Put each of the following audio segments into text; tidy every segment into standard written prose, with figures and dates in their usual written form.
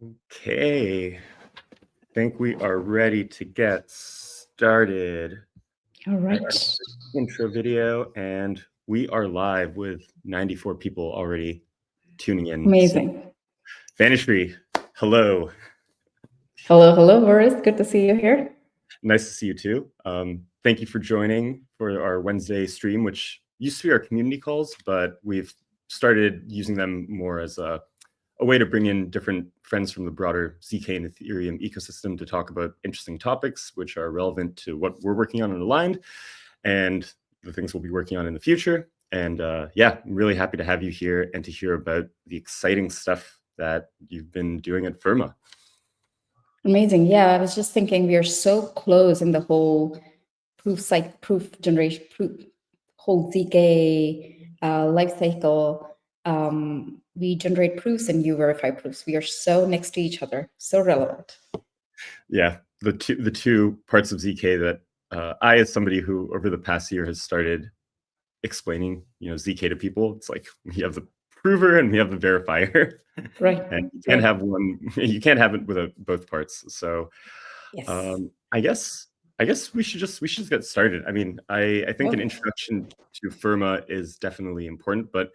Okay, I think we are ready to get started. All right. Intro video, and we are live with 94 people already tuning in. Amazing. Vanishree, hello. Hello, Boris. Good to see you here. Nice to see you too. Thank you for joining for our Wednesday stream, which used to be our community calls, but we've started using them more as a way to bring in different friends from the broader ZK and Ethereum ecosystem to talk about interesting topics which are relevant to what we're working on and Aligned and the things we'll be working on in the future. And yeah, I'm really happy to have you here and to hear about the exciting stuff that you've been doing at Ferma. Amazing. Yeah, I was just thinking we are so close in the whole proof generation, whole ZK life cycle. We generate proofs and you verify proofs. We are so next to each other, so relevant. Yeah, the two parts of ZK that I, as somebody who over the past year has started explaining, ZK to people, it's like we have the prover and we have the verifier. Right. And you can't have one. You can't have it with both parts. So, yes. I guess we should just get started. I mean, I think an introduction to Ferma is definitely important, but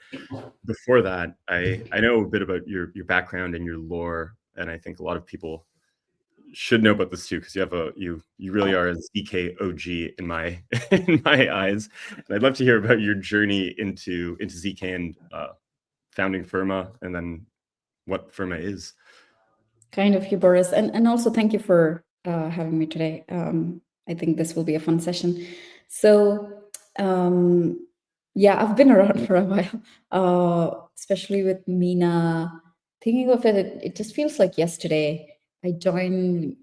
before that, I know a bit about your background and your lore, and I think a lot of people should know about this too, because you really are a ZK OG in my eyes. And I'd love to hear about your journey into ZK and founding Ferma, and then what Ferma is. Kind of you, Boris, and also thank you for having me today. I think this will be a fun session. So yeah, I've been around for a while, especially with Mina. Thinking of it, it just feels like yesterday. I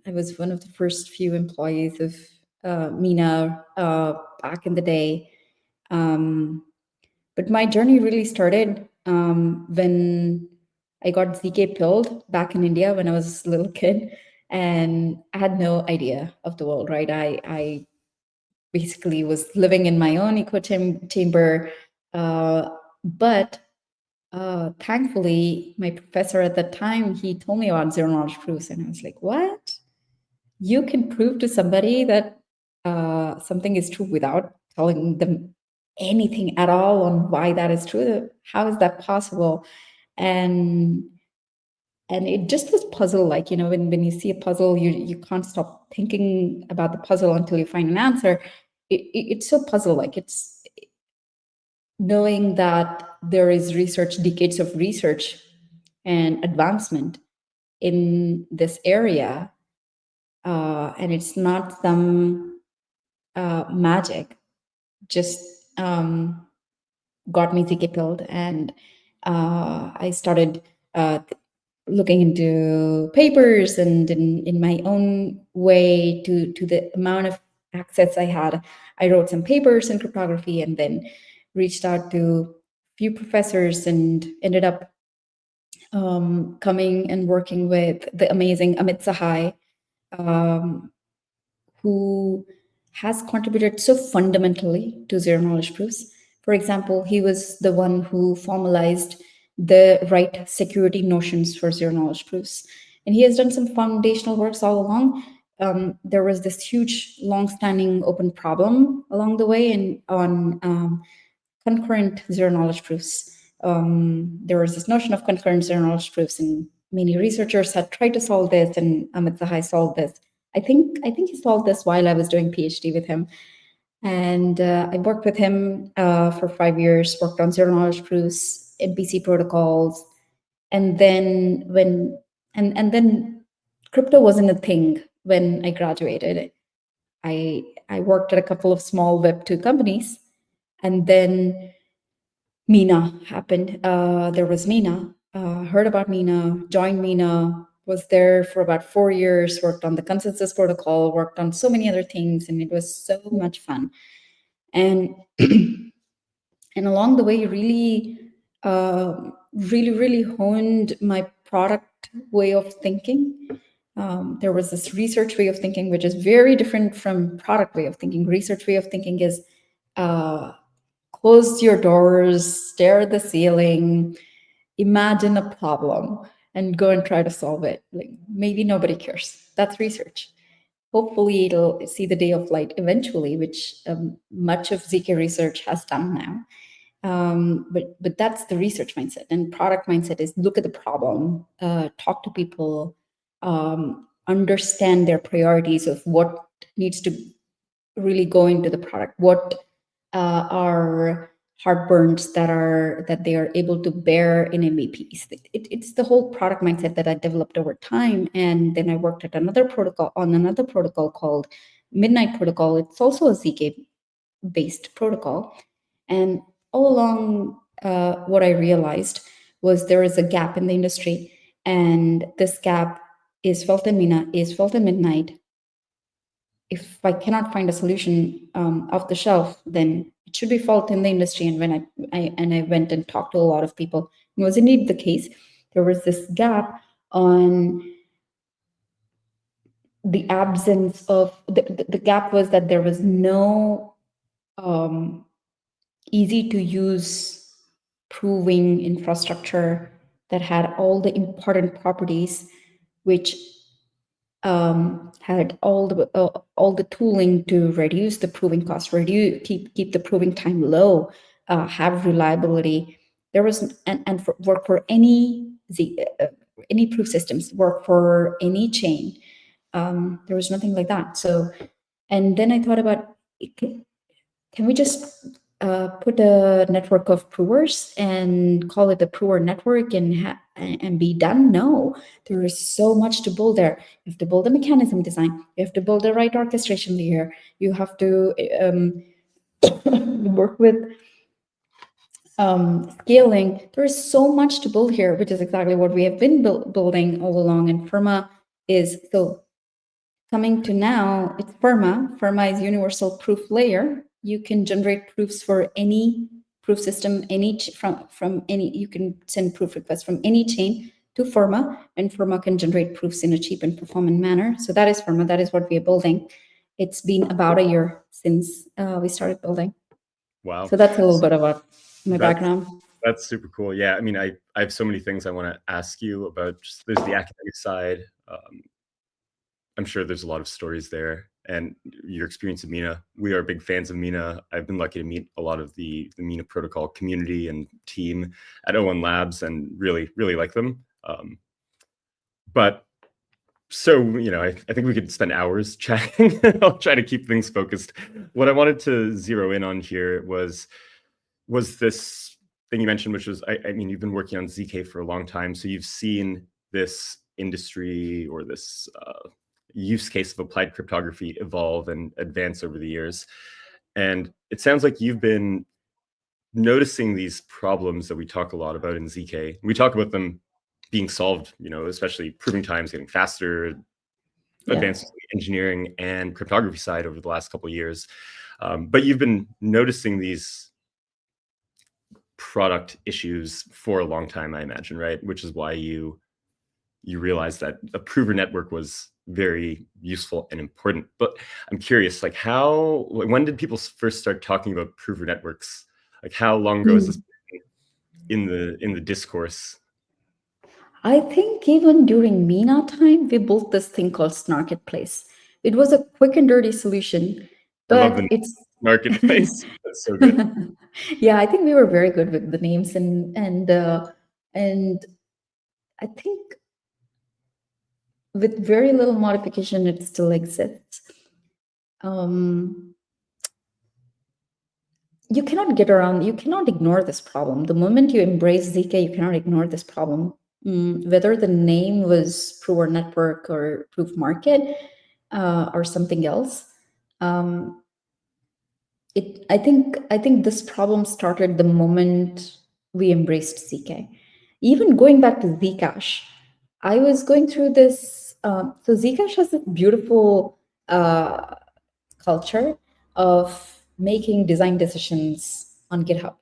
was one of the first few employees of Mina back in the day. But my journey really started when I got ZK pilled back in India when I was a little kid, and I had no idea of the world, right? I basically was living in my own echo chamber, but thankfully, my professor at the time, he told me about zero knowledge proofs, and I was like, what? You can prove to somebody that something is true without telling them anything at all on why that is true? How is that possible? And it just was puzzle like, when you see a puzzle, you can't stop thinking about the puzzle until you find an answer. It's so puzzle like. It's knowing that there is research, decades of research and advancement in this area, and it's not some magic, just got me ZK pilled, and I started looking into papers and in my own way to the amount of access I had. I wrote some papers in cryptography and then reached out to a few professors and ended up coming and working with the amazing Amit Sahai, who has contributed so fundamentally to zero knowledge proofs. For example, he was the one who formalized the right security notions for zero knowledge proofs. And he has done some foundational works all along. There was this huge, long-standing open problem along the way on concurrent zero knowledge proofs. There was this notion of concurrent zero knowledge proofs, and many researchers had tried to solve this, and Amit Sahai solved this. I think he solved this while I was doing Ph.D. with him. And I worked with him for 5 years, worked on zero knowledge proofs, MPC protocols. And then then crypto wasn't a thing when I graduated. I worked at a couple of small Web2 companies. And then Mina happened. There was Mina, heard about Mina, joined Mina, was there for about 4 years, worked on the consensus protocol, worked on so many other things, and it was so much fun. And and along the way, really honed my product way of thinking. There was this research way of thinking, which is very different from product way of thinking. Research way of thinking is close your doors, stare at the ceiling, imagine a problem, and go and try to solve it. Like, maybe nobody cares. That's research. Hopefully it'll see the day of light eventually, which much of ZK research has done now. But that's the research mindset. And product mindset is look at the problem, talk to people, understand their priorities of what needs to really go into the product, what are heartburns that they are able to bear in MVPs. It's the whole product mindset that I developed over time. And then I worked at another protocol called Midnight Protocol. It's also a ZK-based protocol. And all along, what I realized was there is a gap in the industry, and this gap is felt in Mina, is felt in Midnight. If I cannot find a solution off the shelf, then it should be felt in the industry. And when I went and talked to a lot of people, it was indeed the case. There was this gap on the absence of the gap was that there was no easy to use proving infrastructure that had all the important properties, which had all the tooling to reduce the proving cost, keep the proving time low, have reliability. There was work for any proof systems, work for any chain. There was nothing like that. So, and then I thought about, can we just put a network of provers and call it the prover network and be done? No, there is so much to build there. You have to build a mechanism design. You have to build the right orchestration layer. You have to work with scaling. There is so much to build here, which is exactly what we have been building all along. And Ferma is so coming to now. It's Ferma. Ferma is universal proof layer. You can generate proofs for any proof system, from any. You can send proof requests from any chain to Ferma, and Ferma can generate proofs in a cheap and performant manner. So that is Ferma. That is what we are building. It's been about a year since we started building. Wow. So that's a little bit about my background. That's super cool. Yeah, I mean, I have so many things I want to ask you about. There's the academic side. I'm sure there's a lot of stories there, and your experience in Mina. We are big fans of Mina. I've been lucky to meet a lot of the Mina Protocol community and team at O1 Labs, and really like them. But so, I think we could spend hours chatting. I'll try to keep things focused. What I wanted to zero in on here was this thing you mentioned, which was, I mean, you've been working on ZK for a long time, so you've seen this industry or this use case of applied cryptography evolve and advance over the years. And it sounds like you've been noticing these problems that we talk a lot about in ZK. We talk about them being solved, especially proving times getting faster, advances in the engineering and cryptography side over the last couple of years. But you've been noticing these product issues for a long time, I imagine, right? Which is why you realized that a prover network was very useful and important. But I'm curious, like when did people first start talking about prover networks? Like how long ago is this in the discourse? I think even during Mina time, we built this thing called Snarketplace. It was a quick and dirty solution, but it's Marketplace. That's so good. Yeah, I think we were very good with the names, and I think with very little modification, it still exists. You cannot get around. You cannot ignore this problem. The moment you embrace ZK, you cannot ignore this problem. Whether the name was Prover Network or Proof Market or something else. I think this problem started the moment we embraced ZK. Even going back to Zcash, I was going through this. So Zcash has a beautiful culture of making design decisions on GitHub.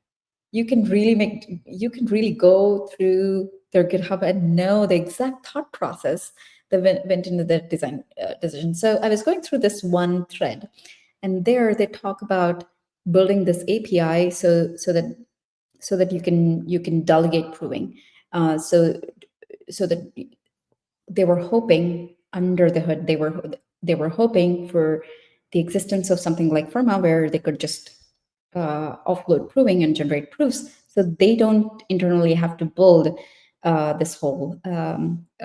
You can really go through their GitHub and know the exact thought process that went into the design decision. So I was going through this one thread, and there they talk about building this API so that you can delegate proving. So so that they were hoping under the hood, they were hoping for the existence of something like Ferma, where they could just offload proving and generate proofs, so they don't internally have to build this whole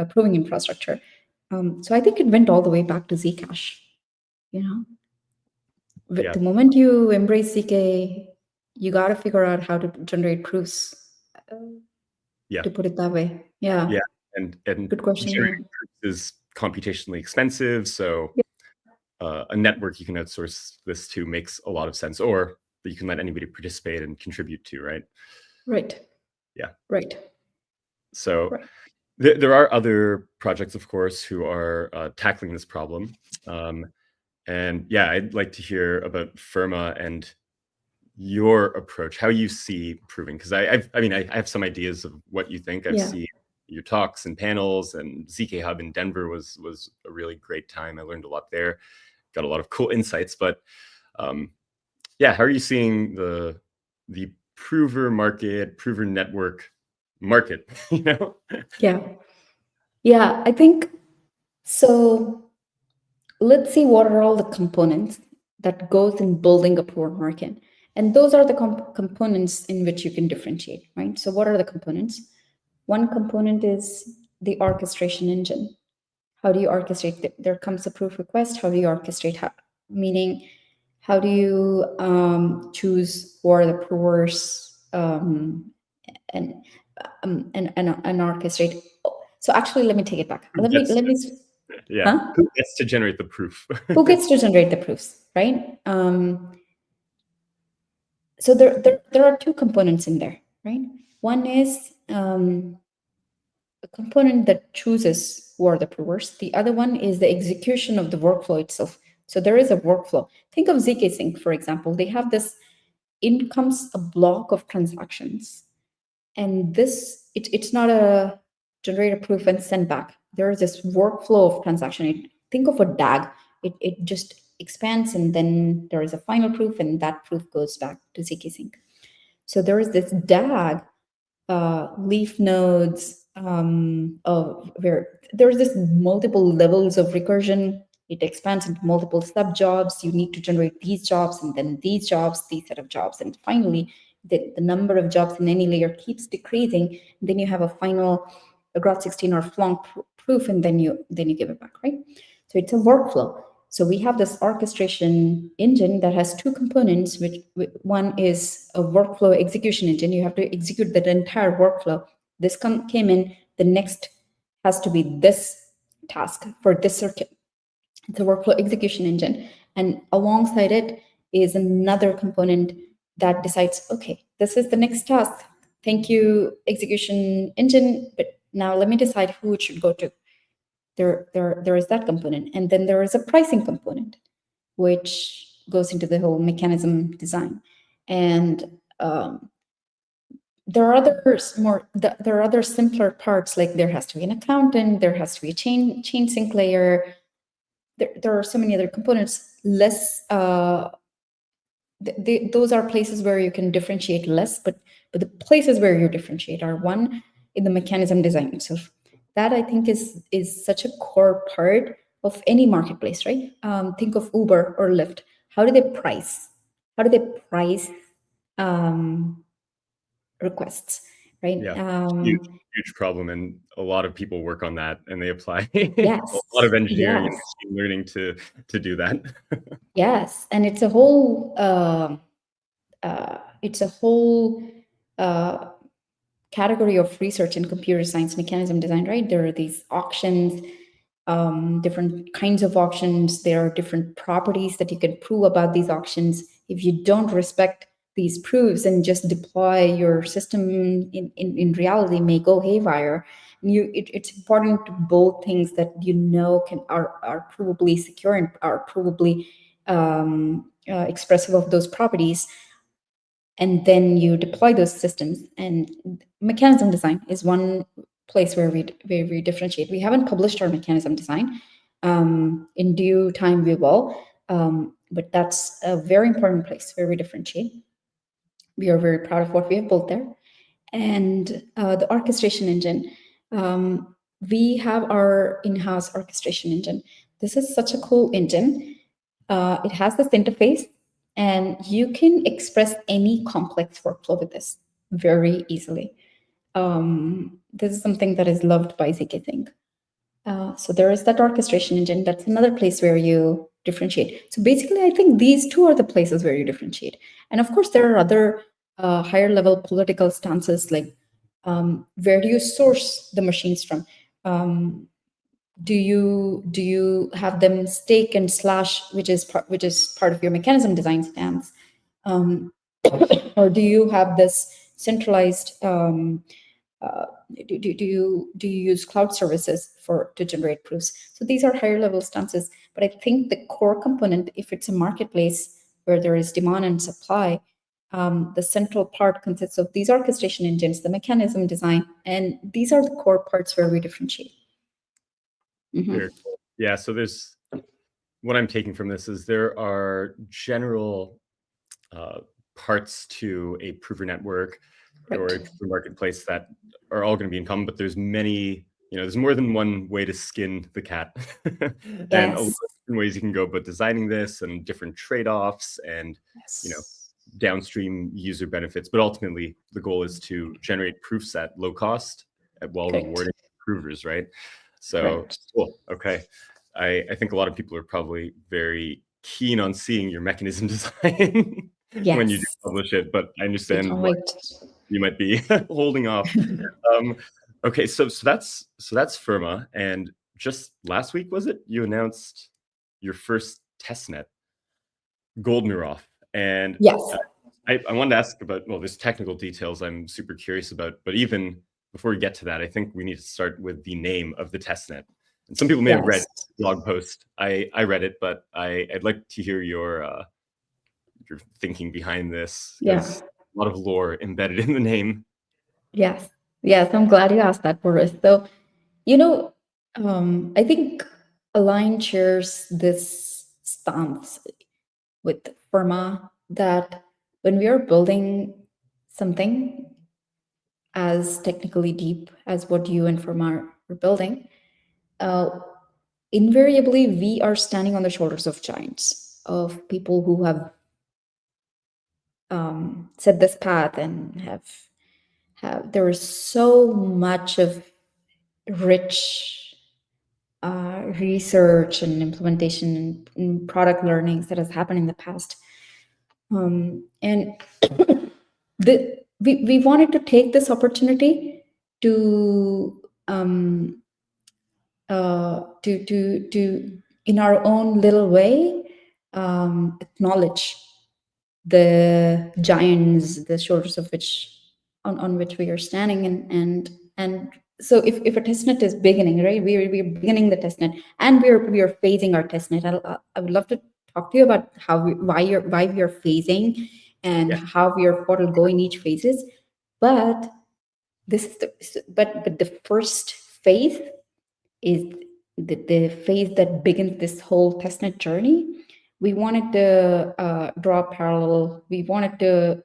proving infrastructure. So I think it went all the way back to Zcash. Yeah. The moment you embrace ZK, you got to figure out how to generate proofs. To put it that way. Yeah. And good question. Generating proofs is computationally expensive, so a network you can outsource this to makes a lot of sense, or that you can let anybody participate and contribute to, right? Right. Yeah. Right. So there are other projects, of course, who are tackling this problem. And yeah, I'd like to hear about Ferma and your approach, how you see proving, because I have some ideas of what you think. I've seen your talks and panels, and ZK Hub in Denver was a really great time. I learned a lot there, got a lot of cool insights. But yeah, how are you seeing the prover market, prover network market? Yeah, I think so. Let's see what are all the components that goes in building a prover market, and those are the components in which you can differentiate, right? So what are the components? One component is the orchestration engine. How do you orchestrate? There comes a proof request. How do you orchestrate? Meaning, how do you choose who are the provers and orchestrate? So actually, let me take it back. Let me. Yeah. Huh? Who gets to generate the proof? Who gets to generate the proofs, right? So there are two components in there, right? One is a component that chooses who are the provers. The other one is the execution of the workflow itself. So there is a workflow. Think of ZKsync, for example. They have this, in comes a block of transactions. And this, it's not a generate a proof and send back. There is this workflow of transaction. Think of a DAG. It just expands, and then there is a final proof, and that proof goes back to ZKsync. So there is this DAG, leaf nodes, of where there's this multiple levels of recursion. It expands into multiple sub jobs. You need to generate these jobs, and then these jobs, these set of jobs, and finally the number of jobs in any layer keeps decreasing. Then you have a final grot16 or flonk proof, and then you give it back, right? So it's a workflow. So we have this orchestration engine that has two components, which one is a workflow execution engine. You have to execute that entire workflow. This came in, the next has to be this task for this circuit. It's a workflow execution engine. And alongside it is another component that decides, okay, this is the next task. Thank you, execution engine, but now let me decide who it should go to. There is that component. And then there is a pricing component, which goes into the whole mechanism design. And there are other simpler parts, like there has to be an accountant, there has to be a chain sync layer. There are so many other components. Less, those are places where you can differentiate less, but the places where you differentiate are, one, in the mechanism design itself. That I think is such a core part of any marketplace, right? Think of Uber or Lyft. How do they price? Requests, right? Yeah, huge problem, and a lot of people work on that, and they apply a lot of engineering and machine learning to do that. Yes, and it's a whole category of research in computer science mechanism design, right? There are these auctions, different kinds of auctions. There are different properties that you can prove about these auctions. If you don't respect these proofs and just deploy your system in reality, may go haywire. It's important to build things that are provably secure and are provably expressive of those properties, and then you deploy those systems. And mechanism design is one place where we differentiate. We haven't published our mechanism design. In due time we will, but that's a very important place where we differentiate. We are very proud of what we have built there. And the orchestration engine, we have our in-house orchestration engine. This is such a cool engine. It has this interface, and you can express any complex workflow with this very easily. This is something that is loved by ZKsync. So there is that orchestration engine. That's another place where you differentiate. So basically, I think these two are the places where you differentiate. And of course, there are other higher level political stances, like where do you source the machines from? Do you have them stake and slash, which is part of your mechanism design stance, or do you have this centralized? Do you use cloud services to generate proofs? So these are higher level stances. But I think the core component, if it's a marketplace where there is demand and supply, the central part consists of these orchestration engines, the mechanism design, and these are the core parts where we differentiate. Very cool. Yeah, so there's what I'm taking from this is there are general parts to a prover network or a prover marketplace that are all going to be in common, but there's many, there's more than one way to skin the cat. And a lot of different ways you can go, but designing this and different trade-offs and, downstream user benefits. But ultimately, the goal is to generate proofs at low cost while rewarding provers, right? So, cool. Okay. I think a lot of people are probably very keen on seeing your mechanism design when you do publish it, but I understand why you might be holding off. Okay, so that's Ferma, and just last week, was it, you announced your first testnet, Goldmiroff, and I wanted to ask about, well, there's technical details I'm super curious about, but even before we get to that, I think we need to start with the name of the testnet. And some people may have read the blog post. I read it, but I'd like to hear your thinking behind this. There's a lot of lore embedded in the name. Yes, I'm glad you asked that, Boris. So, I think Align shares this stance with Ferma that when we are building something as technically deep as what you and Ferma are building, invariably we are standing on the shoulders of giants, of people who have set this path and have there is so much of rich research and implementation and product learnings that has happened in the past. And we wanted to take this opportunity to in our own little way acknowledge the giants, the shoulders of which on which we are standing, and so if a testnet is beginning, right, we're beginning the testnet, and we are phasing our testnet. I would love to talk to you about why we are phasing and how we are go in each phases. But this is the first phase is the phase that begins this whole testnet journey. We wanted to draw a parallel. We wanted to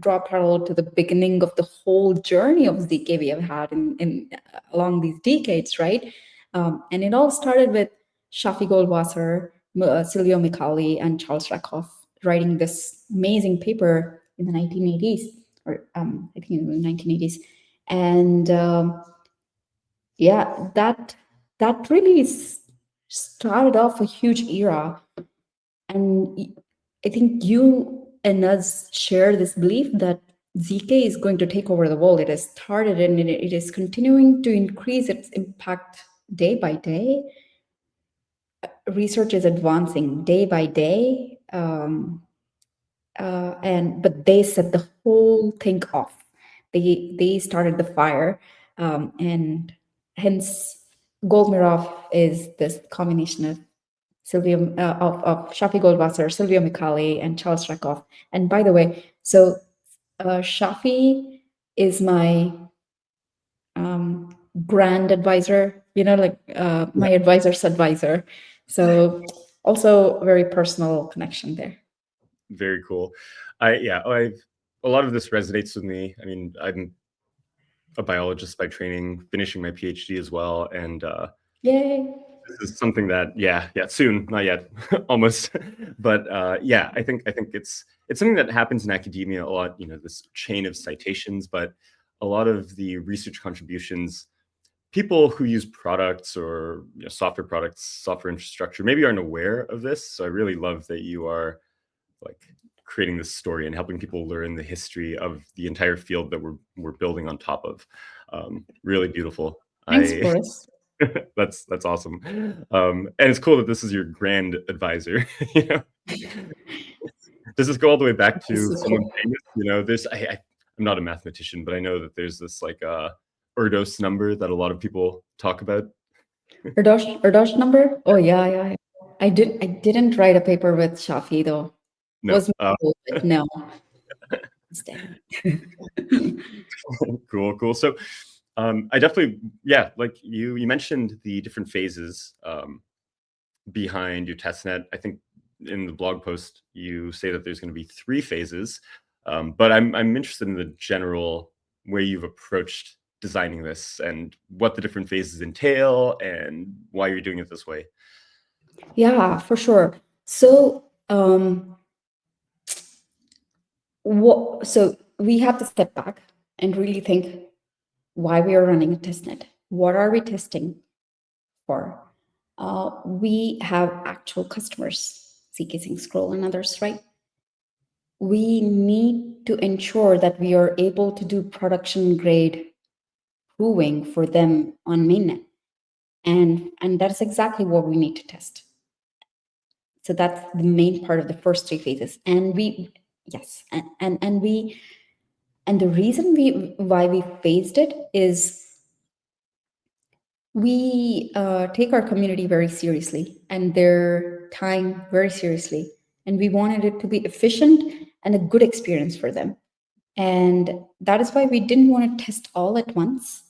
draw a parallel to the beginning of the whole journey of ZK we have had in along these decades, right? And it all started with Shafi Goldwasser, Silvio Micali, and Charles Rackoff writing this amazing paper in the 1980s, or I think in the 1980s, and that really started off a huge era. And I think you and us share this belief that ZK is going to take over the world. It has started and it is continuing to increase its impact day by day. Research is advancing day by day, but they set the whole thing off. They started the fire, and hence Goldmiroff is this combination of of Shafi Goldwasser, Silvio Micali, and Charles Rackoff. And by the way, so Shafi is my brand advisor, my advisor's advisor. So also a very personal connection there. Very cool. A lot of this resonates with me. I mean, I'm a biologist by training, finishing my PhD as well, and Yay. this is something that soon, not yet, almost, but yeah, I think it's something that happens in academia a lot. This chain of citations, but a lot of the research contributions, people who use products or software products, software infrastructure, maybe aren't aware of this. So I really love that you are like creating this story and helping people learn the history of the entire field that we're building on top of. Really beautiful. Thanks, Boris. That's awesome. And it's cool that this is your grand advisor. Does this go all the way back to So someone cool. famous? I'm not a mathematician, but I know that there's this like Erdos number that a lot of people talk about. Erdos number? Oh yeah. I didn't write a paper with Shafi though. No. Was but no. It's dead. Cool. So I definitely, like you mentioned the different phases behind your testnet. I think in the blog post you say that there's going to be 3 phases, but I'm interested in the general way you've approached designing this and what the different phases entail and why you're doing it this way. Yeah, for sure. So so we have to step back and really think why we are running a testnet. What are we testing for? We have actual customers, ZKsync Scroll and others, right? We need to ensure that we are able to do production grade proving for them on mainnet. And that's exactly what we need to test. So that's the main part of the first 3 phases. And the reason why we phased it is we take our community very seriously and their time very seriously. And we wanted it to be efficient and a good experience for them. And that is why we didn't want to test all at once.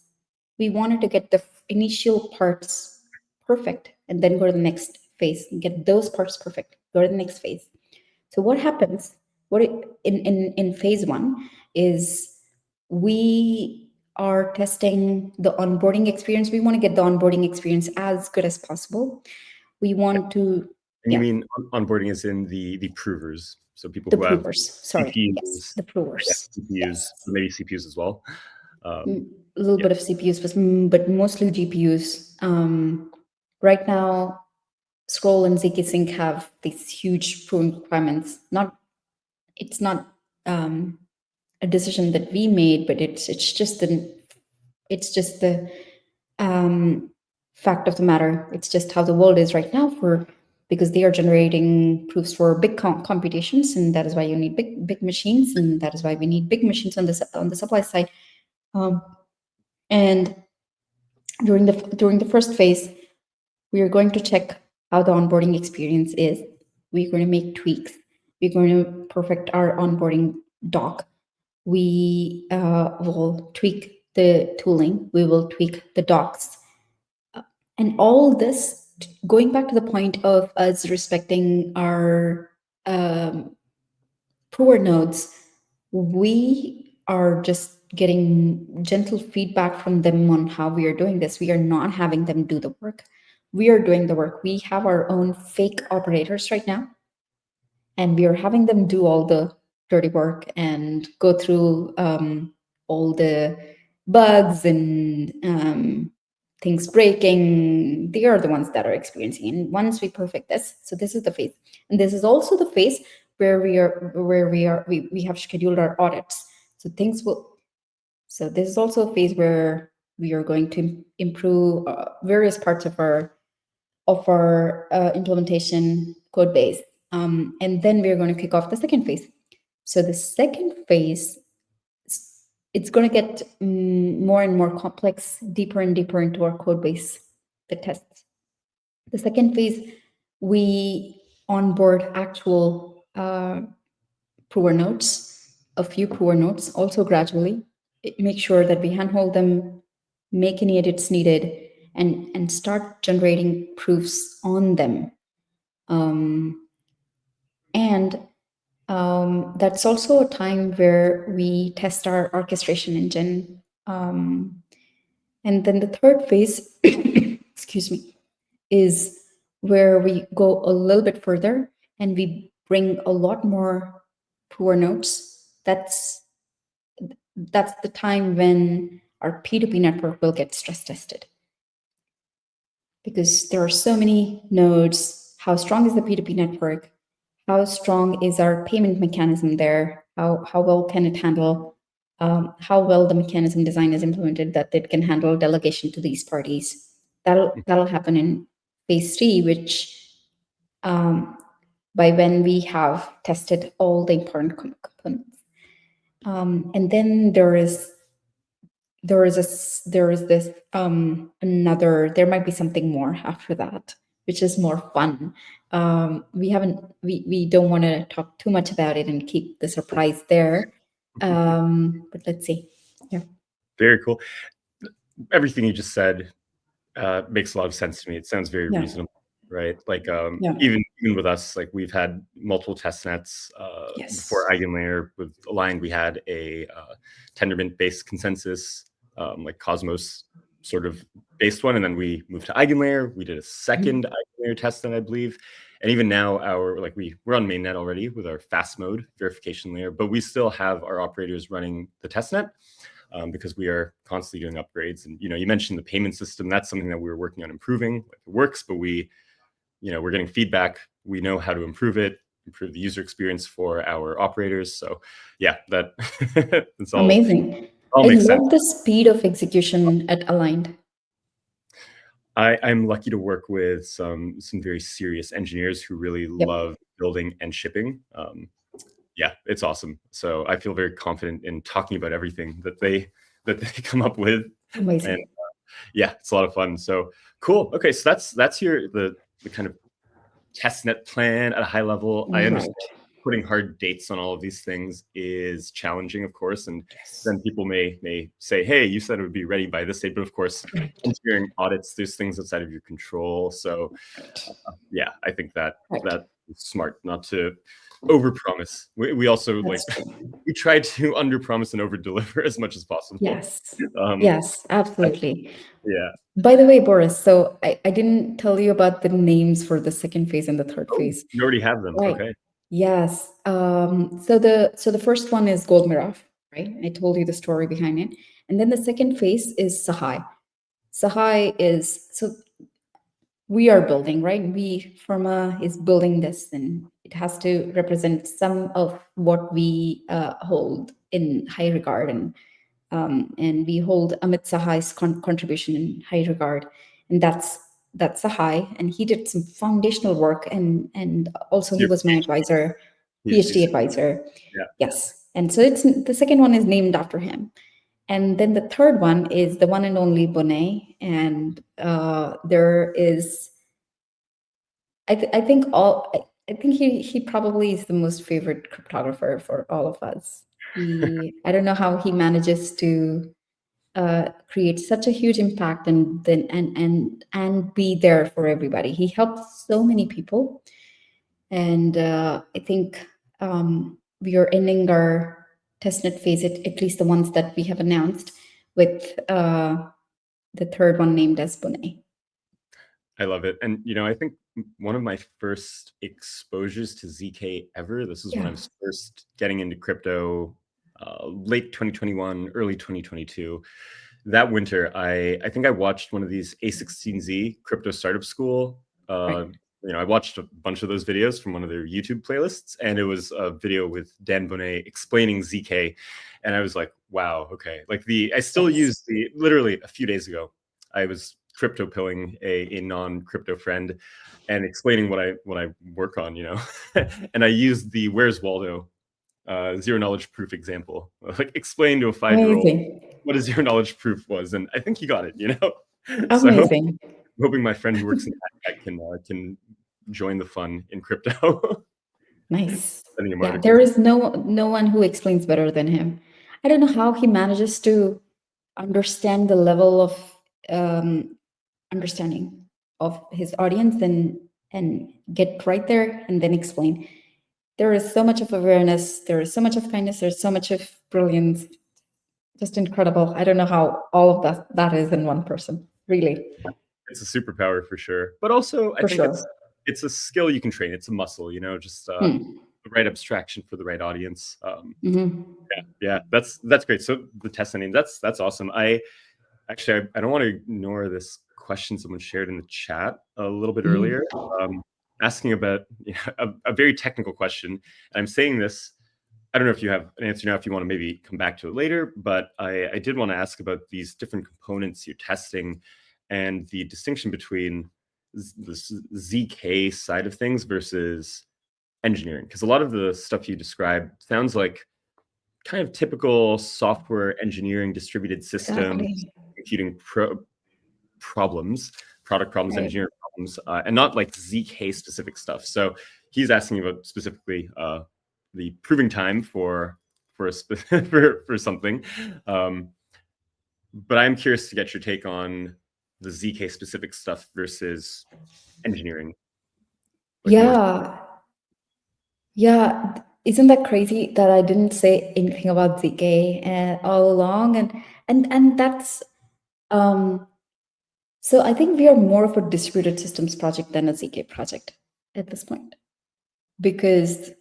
We wanted to get the initial parts perfect and then go to the next phase and get those parts perfect, go to the next phase. So what happens in phase 1 is we are testing the onboarding experience. We want to get the onboarding experience as good as possible. We want to. And you mean onboarding is in the provers, so people the who provers. have Sorry, CPUs, yes, the provers, CPUs, yes. maybe CPUs as well. A little bit of CPUs, but mostly GPUs. Right now, Scroll and ZKsync have these huge proving requirements. It's not a decision that we made, but it's just the fact of the matter. It's just how the world is right now because they are generating proofs for big computations, and that is why you need big machines, and that is why we need big machines on the supply side. And during the first phase, we are going to check how the onboarding experience is. We're going to make tweaks. We're going to perfect our onboarding doc. We will tweak the tooling. We will tweak the docs. And all this, going back to the point of us respecting our prover nodes, we are just getting gentle feedback from them on how we are doing this. We are not having them do the work. We are doing the work. We have our own fake operators right now, and we are having them do all the dirty work and go through all the bugs and things breaking. They are the ones that are experiencing. And once we perfect this, so this is the phase, and this is also the phase where we have scheduled our audits. So things will. So this is also a phase where we are going to improve various parts of our implementation code base. And then we're going to kick off the second phase. So the second phase, it's going to get more and more complex, deeper and deeper into our code base, the tests. The second phase, we onboard actual prover nodes, a few prover nodes, also gradually. Make sure that we handhold them, make any edits needed, and start generating proofs on them. That's also a time where we test our orchestration engine And then the third phase, excuse me, is where we go a little bit further and we bring a lot more poor nodes. That's the time when our P2P network will get stress tested. Because there are so many nodes. How strong is the P2P network? How strong is our payment mechanism there? How well can it handle, how well the mechanism design is implemented that it can handle delegation to these parties? That'll happen in phase 3, which by when we have tested all the important components. And then there is this another, there might be something more after that, which is more fun. We don't want to talk too much about it and keep the surprise there. But let's see. Yeah. Very cool. Everything you just said makes a lot of sense to me. It sounds very Yeah. reasonable, right? Like Yeah. even with us, like we've had multiple test nets Yes. before Eigenlayer with Aligned. We had a Tendermint-based consensus, like Cosmos sort of based one, and then we moved to Eigenlayer. We did a second Eigenlayer testnet, I believe, and even now we're on mainnet already with our fast mode verification layer, but we still have our operators running the testnet. Because we are constantly doing upgrades. And, you mentioned the payment system. That's something that we were working on improving. Like, it works, but we're getting feedback. We know how to improve it, improve the user experience for our operators. So yeah, it's all amazing. All And makes sense. what the speed of execution at Aligned? I'm lucky to work with some very serious engineers who really love building and shipping. Yeah, it's awesome. So I feel very confident in talking about everything that they come up with. Amazing. And yeah, it's a lot of fun. So cool. Okay, so that's the kind of testnet plan at a high level. I understand putting hard dates on all of these things is challenging, of course, and then people may say, "Hey, you said it would be ready by this date," but of course, engineering audits, there's things outside of your control. So yeah, I think that it's smart not to overpromise. We also we try to underpromise and overdeliver as much as possible. Yes. Yes, absolutely. Yeah. By the way, Boris, so I didn't tell you about the names for the second phase and the third phase. You already have them. Right. Okay. Yes. So the first one is Goldmiroff, right? I told you the story behind it. And then the second phase is Sahai. Sahai is, so we are building, right? Ferma is building this, and it has to represent some of what we hold in high regard, and we hold Amit Sahai's contribution in high regard, and that's Sahai, and he did some foundational work, and also he was my advisor, PhD advisor. Yeah. Yes, and so it's the second one is named after him. And then the third one is the one and only Boneh, and there is, I think he probably is the most favorite cryptographer for all of us. I don't know how he manages to create such a huge impact and be there for everybody. He helps so many people, and I think we are ending our testnet phase, at least the ones that we have announced, with the third one named as Boneh. I love it. And, I think one of my first exposures to ZK ever, this is when I was first getting into crypto, late 2021, early 2022. That winter, I think I watched one of these A16Z crypto startup school. I watched a bunch of those videos from one of their YouTube playlists, and it was a video with Dan Boneh explaining ZK. And I was like, wow, okay. I still use literally a few days ago, I was crypto pilling a non-crypto friend and explaining what I work on, and I used the Where's Waldo zero knowledge proof example, explain to a 5-year-old what a zero knowledge proof was, and I think he got it. Amazing. So I'm hoping my friend who works in that can join the fun in crypto. Nice. Yeah, there is no one who explains better than him. I don't know how he manages to understand the level of understanding of his audience and get right there and then explain. There is so much of awareness, there is so much of kindness, there's so much of brilliance. just incredible. I don't know how all of that is in one person, really. It's a superpower for sure. But also, I For think sure. it's a skill you can train. It's a muscle, just Hmm. the right abstraction for the right audience. Mhm. Yeah, that's great. So the test ending, that's awesome. I don't want to ignore this question someone shared in the chat a little bit earlier, asking about a very technical question. I'm saying this, I don't know if you have an answer now, if you want to maybe come back to it later, but I did want to ask about these different components you're testing and the distinction between the ZK side of things versus engineering. Because a lot of the stuff you described sounds like kind of typical software engineering, distributed system, Exactly. computing problems, product problems, Right. engineering problems, and not like ZK specific stuff. So he's asking about specifically the proving time for for something. But I'm curious to get your take on the ZK specific stuff versus engineering. Like more. Yeah. Isn't that crazy that I didn't say anything about ZK all along? And that's so I think we are more of a distributed systems project than a ZK project at this point, because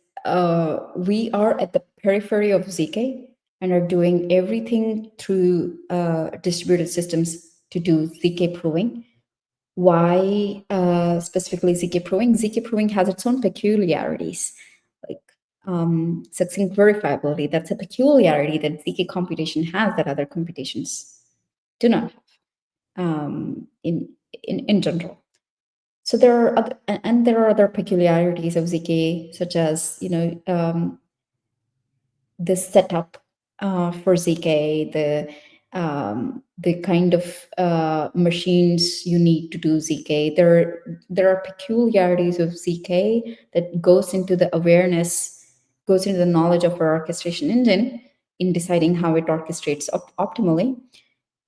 we are at the periphery of ZK and are doing everything through distributed systems to do ZK proving. Why specifically ZK proving? ZK proving has its own peculiarities, like succinct verifiability. That's a peculiarity that ZK computation has that other computations do not have in general. So there are other, and there are other peculiarities of ZK, such as the setup for ZK, the kind of machines you need to do ZK. There are peculiarities of ZK that goes into the awareness, goes into the knowledge of our orchestration engine in deciding how it orchestrates optimally.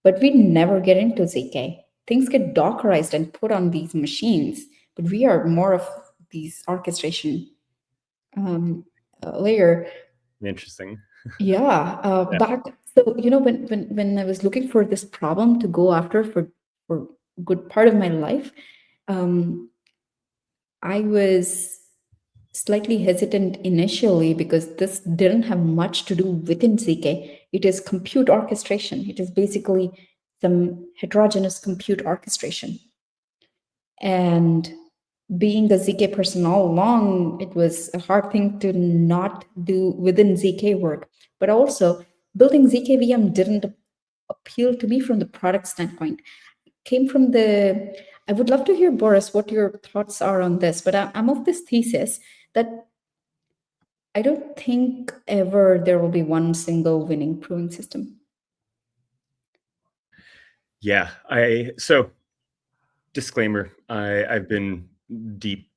But we never get into ZK. Things get Dockerized and put on these machines, but we are more of these orchestration layer. Interesting. Yeah. So when I was looking for this problem to go after for a good part of my life, I was slightly hesitant initially because this didn't have much to do within ZK. It is compute orchestration. It is basically some heterogeneous compute orchestration. And being a ZK person all along, it was a hard thing to not do within ZK work. But also, building ZK VM didn't appeal to me from the product standpoint. It came from I would love to hear, Boris, what your thoughts are on this. But I'm of this thesis that I don't think ever there will be one single winning proving system. Yeah, so disclaimer, I've been deep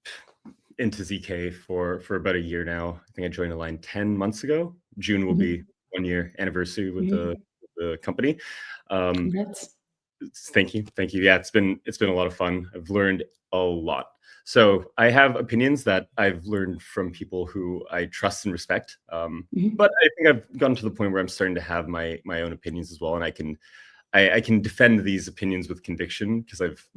into ZK for about a year now. I think I joined Align 10 months ago. June will be 1 year anniversary with the company. Congrats. Thank you. Yeah, it's been a lot of fun. I've learned a lot. So I have opinions that I've learned from people who I trust and respect. But I think I've gotten to the point where I'm starting to have my own opinions as well, and I can defend these opinions with conviction because I've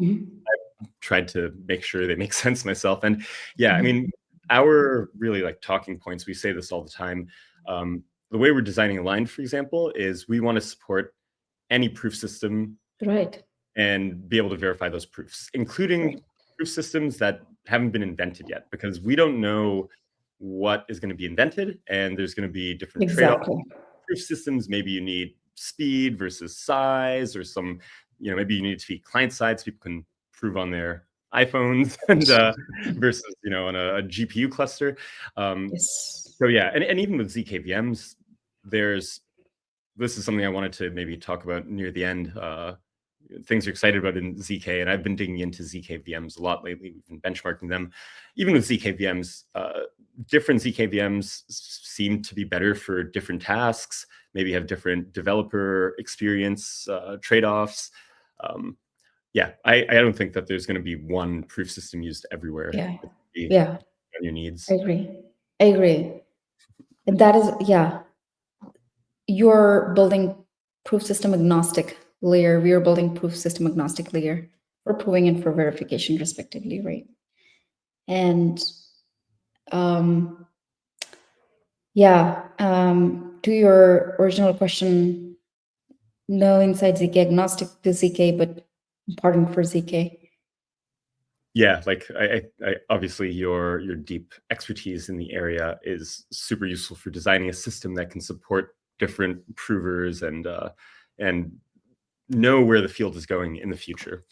tried to make sure they make sense myself. And yeah, I mean, our really like talking points, we say this all the time. The way we're designing Align, for example, is we want to support any proof system, right, and be able to verify those proofs, including proof systems that haven't been invented yet, because we don't know what is going to be invented, and there's going to be different trade-offs. Proof systems, maybe you need speed versus size, or some, maybe you need it to be client side so people can prove on their iPhones and versus on a GPU cluster. So yeah, and even with ZK VMs, this is something I wanted to maybe talk about near the end. Things you're excited about in ZK, and I've been digging into ZK VMs a lot lately. We've been benchmarking them. Even with ZK VMs, different ZK VMs seem to be better for different tasks, maybe have different developer experience trade-offs. Yeah, I don't think that there's going to be one proof system used everywhere. Yeah. On your needs. I agree. And that is, yeah. You're building proof system agnostic layer. We are building proof system agnostic layer for proving and for verification, respectively, right? And to your original question, no inside ZK, agnostic to ZK, but important for ZK. Yeah, like I obviously your deep expertise in the area is super useful for designing a system that can support different provers and know where the field is going in the future,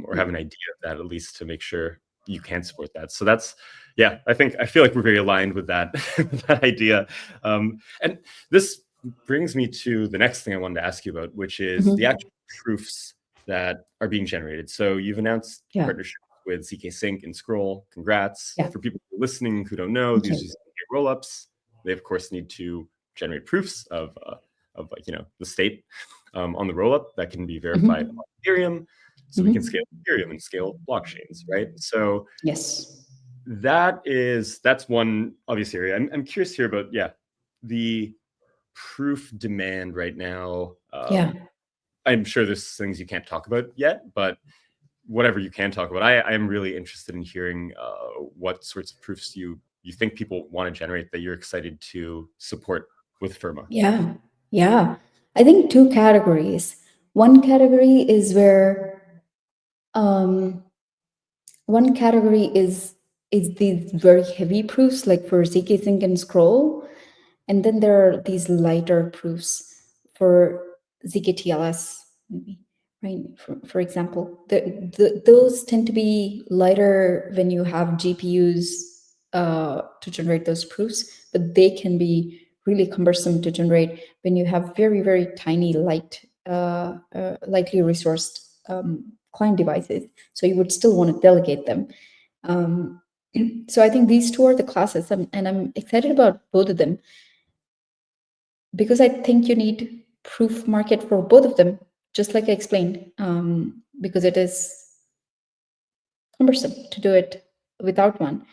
or have an idea of that at least to make sure you can support that. So that's, yeah, I feel like we're very aligned with that that idea. And this brings me to the next thing I wanted to ask you about, which is the actual proofs that are being generated. So you've announced partnership with ZKsync and Scroll. Congrats. For people listening who don't know, these are ZK rollups. They of course need to generate proofs of like, the state on the rollup that can be verified on Ethereum, so we can scale Ethereum and scale blockchains, right? So yes, that's one obvious area. I'm curious here about the proof demand right now. I'm sure there's things you can't talk about yet, but whatever you can talk about, I am really interested in hearing what sorts of proofs you think people want to generate that you're excited to support with Ferma. Yeah. I think two categories. One category is where one category is these very heavy proofs, like for ZKsync and Scroll, and then there are these lighter proofs for ZKTLS, maybe, right? For example, those tend to be lighter when you have GPUs to generate those proofs, but they can be really cumbersome to generate when you have very, very tiny, lightly resourced client devices. So you would still want to delegate them. So I think these two are the classes, and I'm excited about both of them, because I think you need proof market for both of them, just like I explained, because it is cumbersome to do it without one.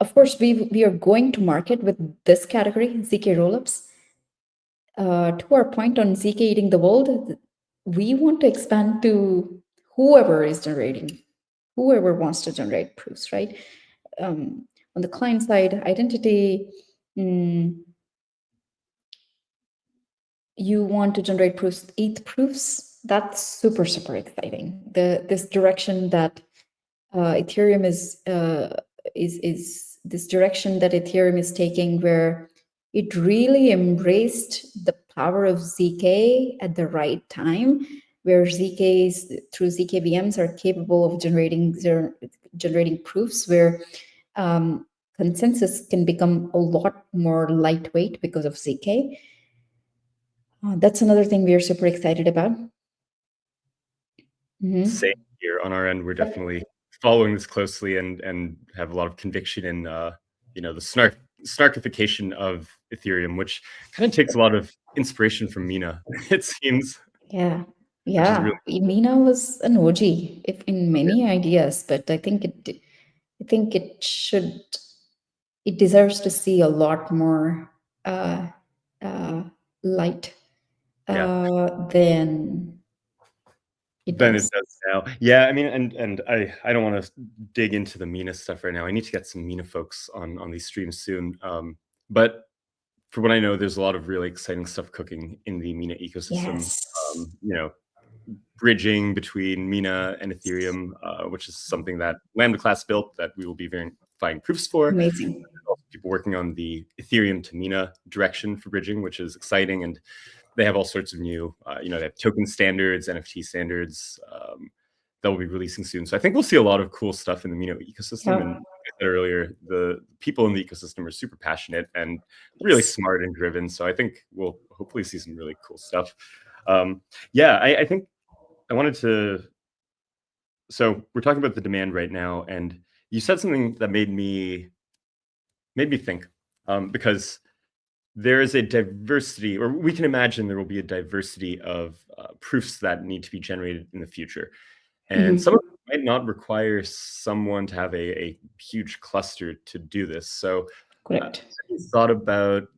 Of course, we are going to market with this category, ZK rollups. To our point on ZK eating the world, we want to expand to whoever is generating, whoever wants to generate proofs, right? On the client side, identity, you want to generate proofs, ETH proofs. That's super, super exciting. This direction that Ethereum is this direction that Ethereum is taking, where it really embraced the power of ZK at the right time, where ZKs through ZK VMs are capable of generating proofs where consensus can become a lot more lightweight because of ZK. That's another thing we are super excited about. Same here on our end. We're definitely following this closely and have a lot of conviction in the snarkification of Ethereum, which kind of takes a lot of inspiration from Mina, it seems. Yeah. Really Mina was an OG in many ideas, but I think it deserves to see a lot more light than it does now. Yeah, I mean, and I don't want to dig into the Mina stuff right now. I need to get some Mina folks on these streams soon. But for what I know, there's a lot of really exciting stuff cooking in the Mina ecosystem. Bridging between Mina and Ethereum, which is something that Lambda class built that we will be verifying proofs for. Amazing. Also people working on the Ethereum to Mina direction for bridging, which is exciting. And they have all sorts of new, they have token standards, NFT standards that will be releasing soon. So I think we'll see a lot of cool stuff in the Mina ecosystem. And like I said earlier, the people in the ecosystem are super passionate and really smart and driven. So I think we'll hopefully see some really cool stuff. I think I wanted to. So we're talking about the demand right now, and you said something that made me think, because there is a diversity, or we can imagine there will be a diversity of proofs that need to be generated in the future. And some of them might not require someone to have a huge cluster to do this. So correct. Have you thought about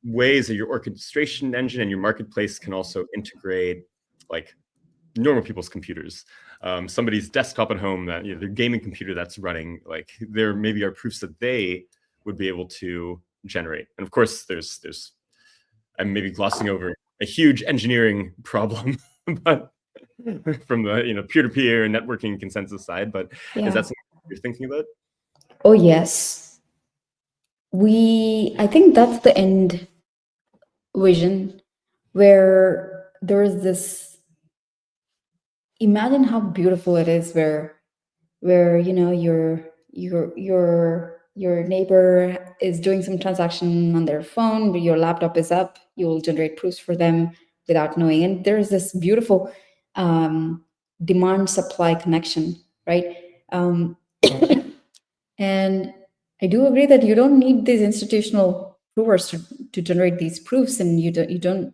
ways that your orchestration engine and your marketplace can also integrate like normal people's computers. Somebody's desktop at home, that their gaming computer that's running, like there maybe are proofs that they would be able to generate. And of course, there's I'm maybe glossing over a huge engineering problem, but from the peer-to-peer networking consensus side. But is that something you're thinking about? Oh yes, I think that's the end vision, where there is this. Imagine how beautiful it is, where your neighbor is doing some transaction on their phone, but your laptop is up. You will generate proofs for them without knowing. And there's this beautiful demand supply connection, right? And I do agree that you don't need these institutional provers to generate these proofs, and you don't.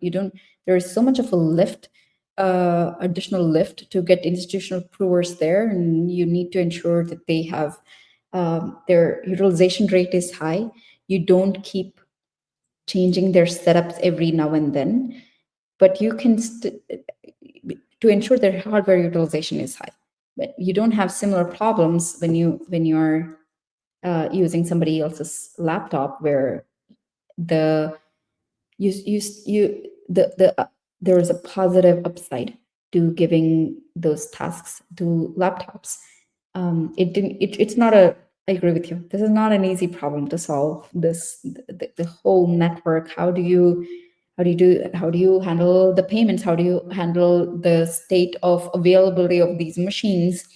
There is so much of a lift, additional lift to get institutional provers there, and you need to ensure that they have their utilization rate is high. You don't keep changing their setups every now and then, but you can to ensure their hardware utilization is high. But you don't have similar problems when you're using somebody else's laptop, where there is a positive upside to giving those tasks to laptops. It's not a. I agree with you. This is not an easy problem to solve. The whole network. How do you handle the payments? How do you handle the state of availability of these machines?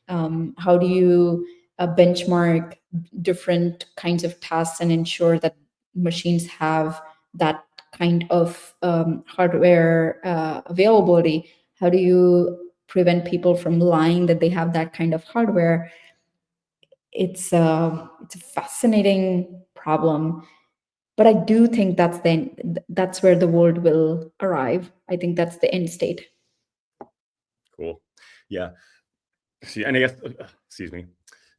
How do you benchmark different kinds of tasks and ensure that machines have that kind of hardware availability? How do you prevent people from lying that they have that kind of hardware? It's a fascinating problem, but I do think that's where the world will arrive. I think that's the end state. Cool. Yeah. See, and I guess, excuse me,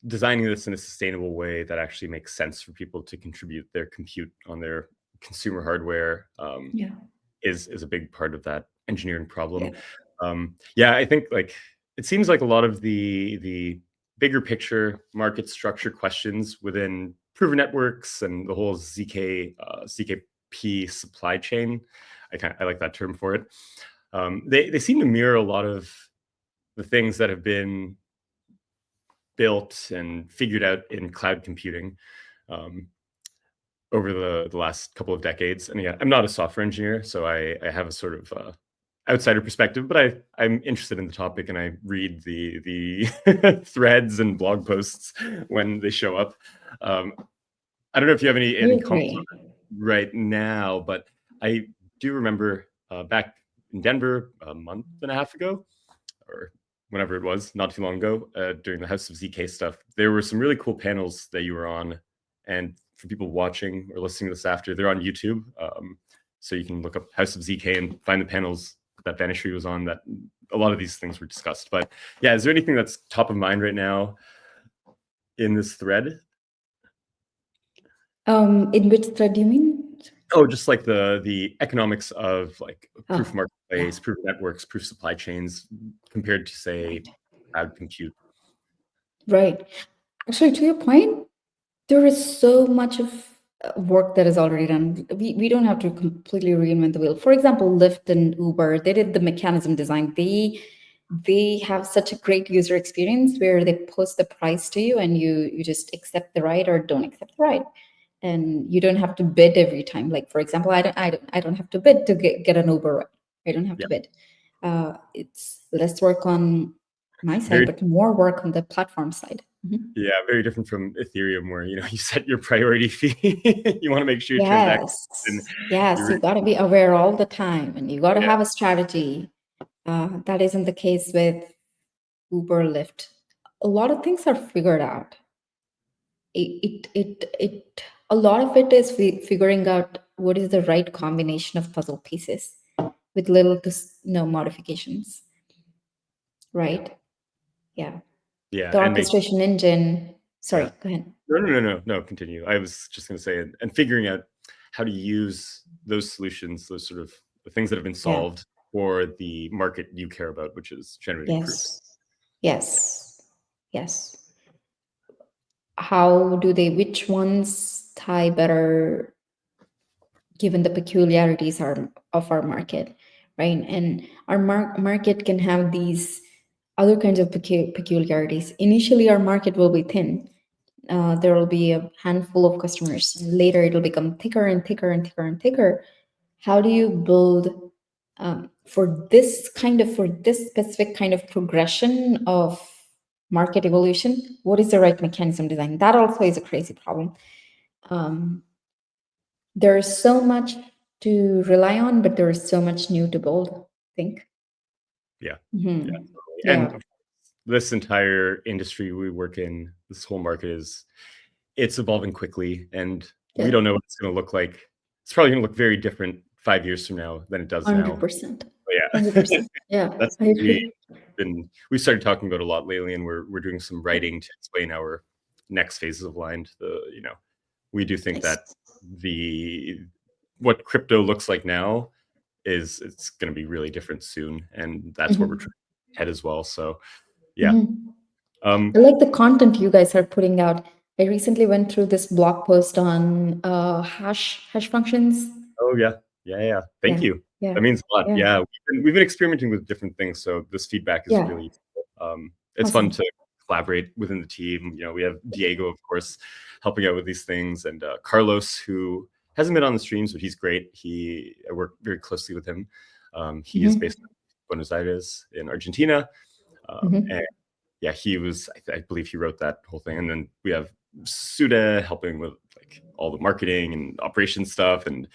designing this in a sustainable way that actually makes sense for people to contribute their compute on their consumer hardware is a big part of that engineering problem. I think like it seems like a lot of the bigger picture market structure questions within proven networks and the whole ZKP supply chain, I like that term for it. They seem to mirror a lot of the things that have been built and figured out in cloud computing over the last couple of decades. And yeah, I'm not a software engineer, so I have a sort of outsider perspective, but I'm interested in the topic, and I read the threads and blog posts when they show up. I don't know if you have any comments on it right now, but I do remember back in Denver a month and a half ago, or whenever it was, not too long ago, during the House of ZK stuff, there were some really cool panels that you were on. And for people watching or listening to this after, they're on YouTube. So you can look up House of ZK and find the panels that Vanishree was on, that a lot of these things were discussed. But yeah, is there anything that's top of mind right now in this thread? In which thread do you mean? Oh, just like the economics of like proof marketplace, proof networks, proof supply chains compared to, say, cloud compute. Right. Actually, to your point, there is so much of work that is already done. We don't have to completely reinvent the wheel. For example, Lyft and Uber, they did the mechanism design. They have such a great user experience where they post the price to you, and you just accept the ride or don't accept the ride. And you don't have to bid every time. Like, for example, I don't have to bid to get an Uber ride. I don't have to bid. It's less work on my side, but more work on the platform side. Yeah, very different from Ethereum, where you set your priority fee. You want to make sure your transactions. Yes, you got to be aware all the time, and you got to have a strategy. That isn't the case with Uber, Lyft. A lot of things are figured out. A lot of it is figuring out what is the right combination of puzzle pieces with little to no modifications. Right? Yeah. Yeah. The orchestration engine. Sorry, go ahead. No, continue. I was just going to say, and figuring out how to use those solutions, those sort of the things that have been solved for the market you care about, which is generating proofs. Yes. How do they, which ones tie better given the peculiarities of our market, right? And our market can have these other kinds of peculiarities. Initially, our market will be thin. There will be a handful of customers. And later, it'll become thicker and thicker and thicker and thicker. How do you build for this specific kind of progression of market evolution? What is the right mechanism design? That also is a crazy problem. There's so much to rely on, but there is so much new to build, I think. Yeah. Mm-hmm. Yeah, totally. And this entire industry we work in, this whole market it's evolving quickly, and we don't know what it's going to look like. It's probably going to look very different 5 years from now than it does 100%. now. 100%. Yeah. 100%. Yeah. That's what we started talking about a lot lately, and we're doing some writing to explain our next phases of Aligned. We do think that what crypto looks like now it's going to be really different soon, and that's where we're trying to head as well. So yeah. I like the content you guys are putting out. I recently went through this blog post on hash functions. Oh yeah. Thank you. Yeah. That means a lot. Yeah, we've been experimenting with different things, so this feedback is really useful. It's awesome. fun to collaborate within the team. We have Diego, of course, helping out with these things, and Carlos, who hasn't been on the streams, but he's great. I work very closely with him. He is based in Buenos Aires in Argentina, and yeah, he was. I believe he wrote that whole thing, and then we have Suda helping with like all the marketing and operations stuff and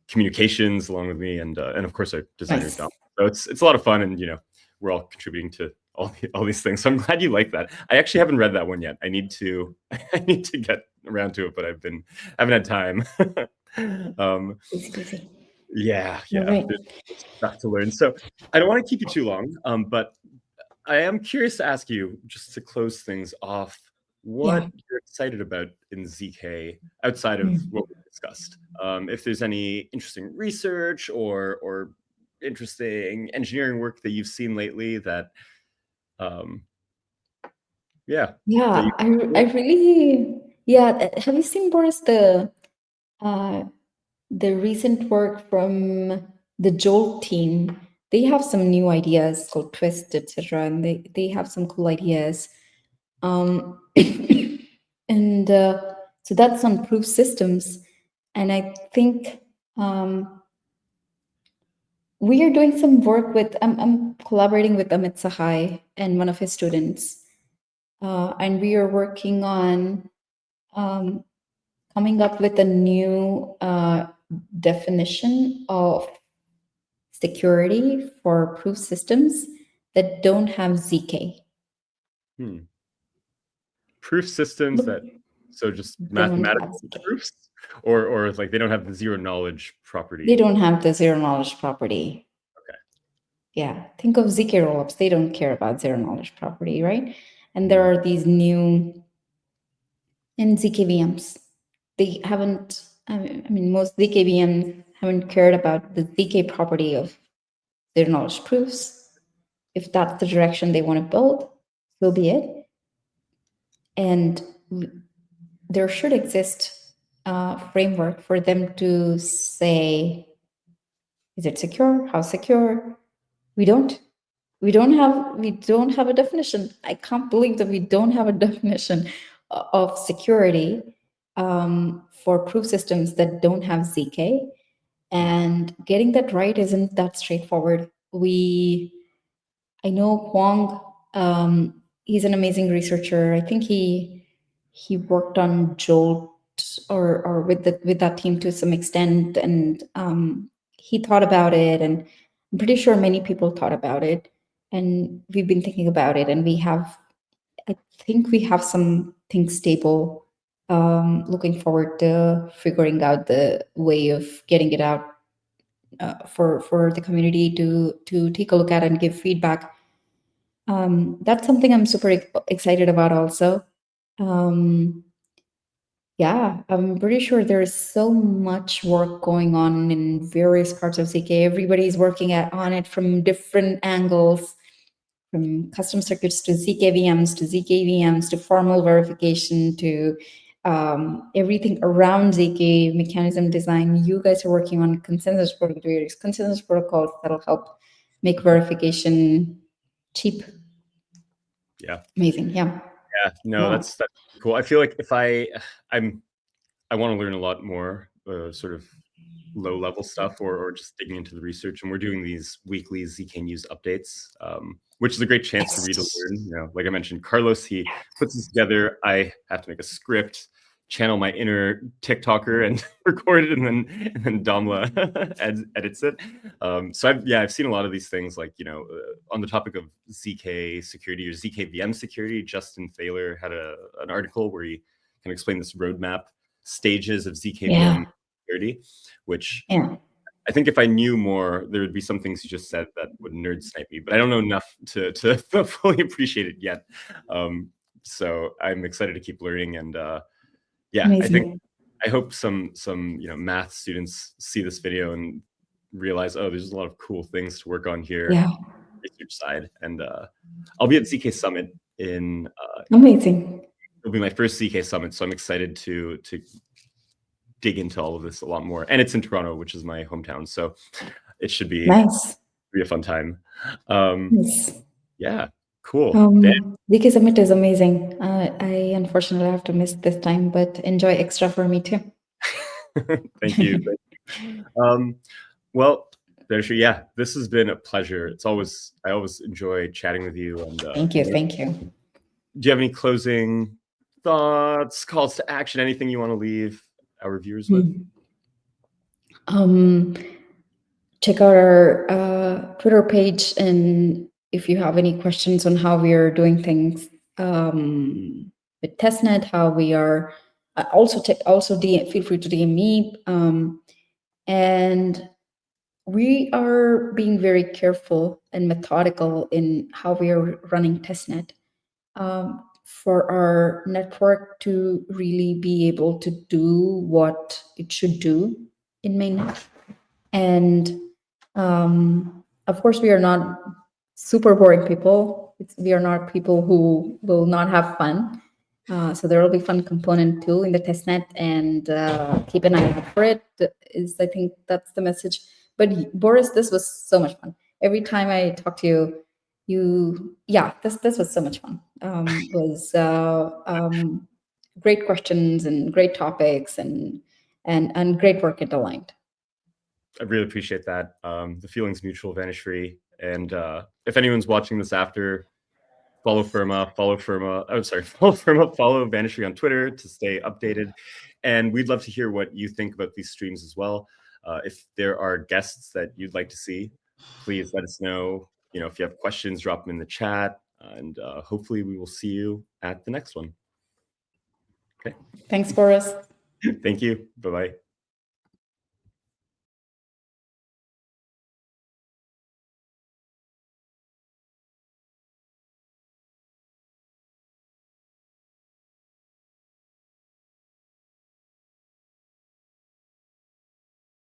communications along with me, and of course our designer Dom. So it's a lot of fun, and we're all contributing to all these things. So I'm glad you like that. I actually haven't read that one yet. I need to get around to it, but I haven't had time. Busy. Yeah. Right. There's stuff to learn. So I don't want to keep you too long, but I am curious to ask you, just to close things off, what you're excited about in ZK outside of what we discussed. If there's any interesting research or interesting engineering work that you've seen lately that, I really, have you seen, Boris, the recent work from the Jolt team? They have some new ideas called Twist, etc., and they have some cool ideas. And so that's on proof systems, and I think we are doing some work with. I'm collaborating with Amit Sahai and one of his students, and we are working on coming up with a new definition of security for proof systems that don't have ZK. Proof systems just mathematical proofs, or like they don't have the zero knowledge property. They don't have the zero knowledge property. Okay. Yeah, think of ZK rollups. They don't care about zero knowledge property, right? And there are these new ZK VMs. They haven't. Most ZK VMs haven't cared about the ZK property of zero knowledge proofs. If that's the direction they want to build, so be it. And there should exist a framework for them to say, is it secure? How secure? We don't have a definition. I can't believe that we don't have a definition of security for proof systems that don't have ZK. And getting that right isn't that straightforward. I know Huang, he's an amazing researcher. I think he worked on Jolt or with that team to some extent, and he thought about it, and I'm pretty sure many people thought about it, and we've been thinking about it, and I think we have something stable. Looking forward to figuring out the way of getting it out for the community to take a look at and give feedback. That's something I'm super excited about also. Yeah, I'm pretty sure there's so much work going on in various parts of ZK. Everybody's working on it from different angles, from custom circuits to ZKVMs to ZKVMs to formal verification to everything around ZK mechanism design. You guys are working on consensus protocols that'll help make verification cheap. Yeah. Amazing. Yeah. Yeah. No, that's cool. I feel like if I want to learn a lot more sort of low level stuff or just digging into the research, and we're doing these weekly ZK news updates, which is a great chance to read and learn. You know, like I mentioned, Carlos, he puts this together. I have to make a script, channel my inner TikToker and record it, and then Damla edits it. So I've seen a lot of these things, like, you know, on the topic of ZK security or ZK VM security. Justin Thaler had an article where he can explain this roadmap stages of ZK VM security, which I think if I knew more, there would be some things you just said that would nerd snipe me, but I don't know enough to fully appreciate it yet. So I'm excited to keep learning, and Amazing. I hope some math students see this video and realize, oh, there's a lot of cool things to work on here, research side. And I'll be at ZK Summit in amazing. It'll be my first ZK Summit, so I'm excited to dig into all of this a lot more. And it's in Toronto, which is my hometown, so it should be nice. Be a fun time. Yes. Yeah, cool. ZK Summit is amazing. I unfortunately have to miss this time, but enjoy extra for me too. Thank you. Well, Vanishree, yeah, this has been a pleasure. I always enjoy chatting with you. And thank you. Do you have any closing thoughts, calls to action, anything you want to leave our viewers with? Check out our Twitter page, and if you have any questions on how we are doing things with testnet, how we are feel free to DM me. And we are being very careful and methodical in how we are running testnet for our network to really be able to do what it should do in mainnet. And of course, we are not super boring people. We are not people who will not have fun. So there will be fun component too in the testnet, and keep an eye out for it. I think that's the message. But Boris, this was so much fun. Every time I talk to you, this was so much fun. It was great questions and great topics and great work at Aligned. I really appreciate that. The feeling's mutual, Vanishree. And if anyone's watching this after, follow Ferma, follow Vanishree on Twitter to stay updated. And we'd love to hear what you think about these streams as well. If there are guests that you'd like to see, please let us know. You know, if you have questions, drop them in the chat, and hopefully we will see you at the next one. Okay. Thanks, Boris. Thank you. Bye-bye.